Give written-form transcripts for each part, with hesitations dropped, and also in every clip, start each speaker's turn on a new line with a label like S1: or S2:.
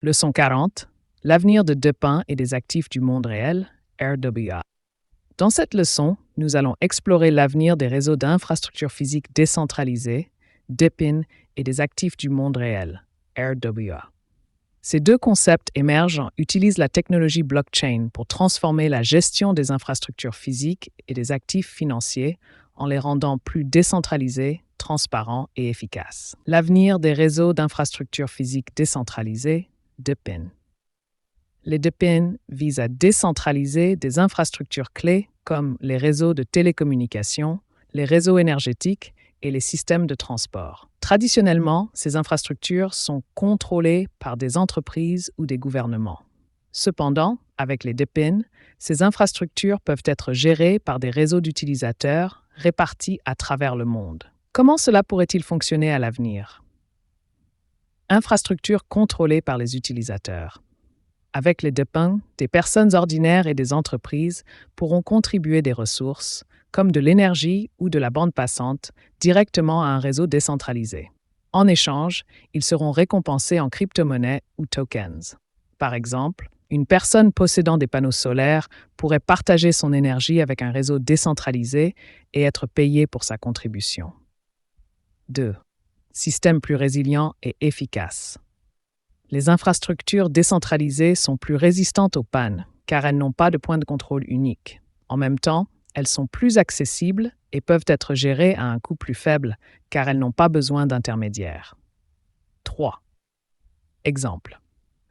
S1: Leçon 40. L'avenir de DePIN et des actifs du monde réel, RWA. Dans cette leçon, nous allons explorer l'avenir des réseaux d'infrastructures physiques décentralisés, DePIN, et des actifs du monde réel, RWA. Ces deux concepts émergents utilisent la technologie blockchain pour transformer la gestion des infrastructures physiques et des actifs financiers en les rendant plus décentralisés, transparents et efficaces. L'avenir des réseaux d'infrastructures physiques décentralisés, DePIN. Les DePIN visent à décentraliser des infrastructures clés comme les réseaux de télécommunications, les réseaux énergétiques et les systèmes de transport. Traditionnellement, ces infrastructures sont contrôlées par des entreprises ou des gouvernements. Cependant, avec les DePIN, ces infrastructures peuvent être gérées par des réseaux d'utilisateurs répartis à travers le monde. Comment cela pourrait-il fonctionner à l'avenir? Infrastructures contrôlées par les utilisateurs. Avec les DePIN, des personnes ordinaires et des entreprises pourront contribuer des ressources, comme de l'énergie ou de la bande passante, directement à un réseau décentralisé. En échange, ils seront récompensés en crypto-monnaies ou tokens. Par exemple, une personne possédant des panneaux solaires pourrait partager son énergie avec un réseau décentralisé et être payée pour sa contribution. 2. Système plus résilient et efficace. Les infrastructures décentralisées sont plus résistantes aux pannes, car elles n'ont pas de point de contrôle unique. En même temps, elles sont plus accessibles et peuvent être gérées à un coût plus faible, car elles n'ont pas besoin d'intermédiaires. 3. Exemple.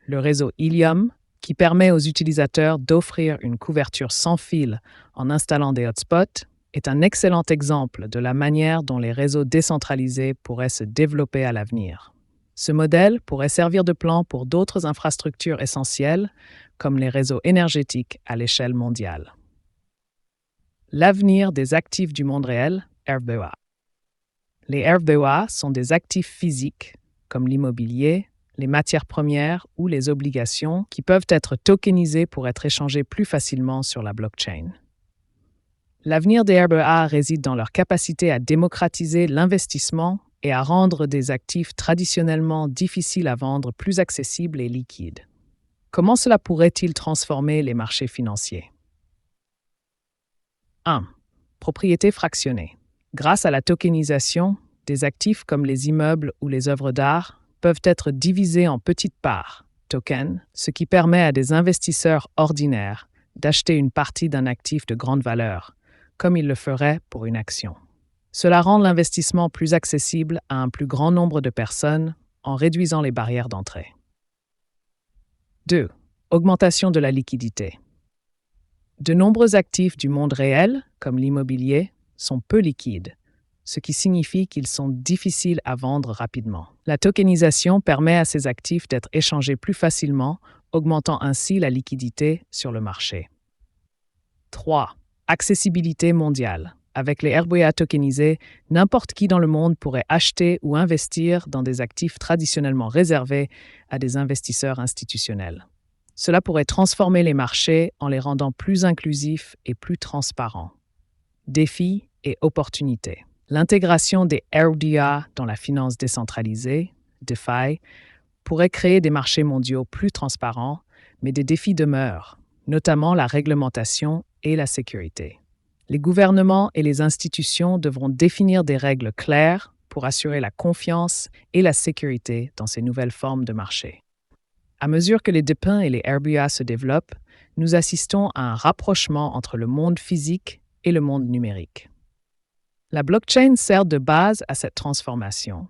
S1: Le réseau Helium, qui permet aux utilisateurs d'offrir une couverture sans fil en installant des hotspots, est un excellent exemple de la manière dont les réseaux décentralisés pourraient se développer à l'avenir. Ce modèle pourrait servir de plan pour d'autres infrastructures essentielles, comme les réseaux énergétiques à l'échelle mondiale. L'avenir des actifs du monde réel, RWA. Les RWA sont des actifs physiques, comme l'immobilier, les matières premières ou les obligations, qui peuvent être tokenisés pour être échangés plus facilement sur la blockchain. L'avenir des RWA réside dans leur capacité à démocratiser l'investissement et à rendre des actifs traditionnellement difficiles à vendre plus accessibles et liquides. Comment cela pourrait-il transformer les marchés financiers? 1. Propriété fractionnée. Grâce à la tokenisation, des actifs comme les immeubles ou les œuvres d'art peuvent être divisés en petites parts, tokens, ce qui permet à des investisseurs ordinaires d'acheter une partie d'un actif de grande valeur, comme ils le feraient pour une action. Cela rend l'investissement plus accessible à un plus grand nombre de personnes en réduisant les barrières d'entrée. 2. Augmentation de la liquidité. De nombreux actifs du monde réel, comme l'immobilier, sont peu liquides, ce qui signifie qu'ils sont difficiles à vendre rapidement. La tokenisation permet à ces actifs d'être échangés plus facilement, augmentant ainsi la liquidité sur le marché. 3. Accessibilité mondiale. Avec les RWA tokenisés, n'importe qui dans le monde pourrait acheter ou investir dans des actifs traditionnellement réservés à des investisseurs institutionnels. Cela pourrait transformer les marchés en les rendant plus inclusifs et plus transparents. Défis et opportunités. L'intégration des RWA dans la finance décentralisée, DeFi, pourrait créer des marchés mondiaux plus transparents, mais des défis demeurent, notamment la réglementation et la sécurité. Les gouvernements et les institutions devront définir des règles claires pour assurer la confiance et la sécurité dans ces nouvelles formes de marché. À mesure que les DePIN et les RWA se développent, nous assistons à un rapprochement entre le monde physique et le monde numérique. La blockchain sert de base à cette transformation,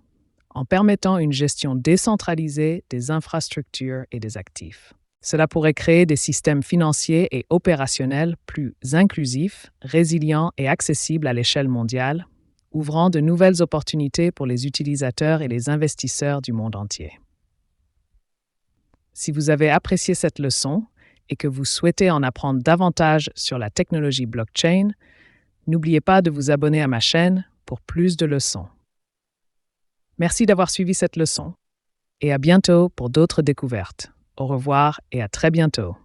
S1: en permettant une gestion décentralisée des infrastructures et des actifs. Cela pourrait créer des systèmes financiers et opérationnels plus inclusifs, résilients et accessibles à l'échelle mondiale, ouvrant de nouvelles opportunités pour les utilisateurs et les investisseurs du monde entier. Si vous avez apprécié cette leçon et que vous souhaitez en apprendre davantage sur la technologie blockchain, n'oubliez pas de vous abonner à ma chaîne pour plus de leçons. Merci d'avoir suivi cette leçon et à bientôt pour d'autres découvertes. Au revoir et à très bientôt.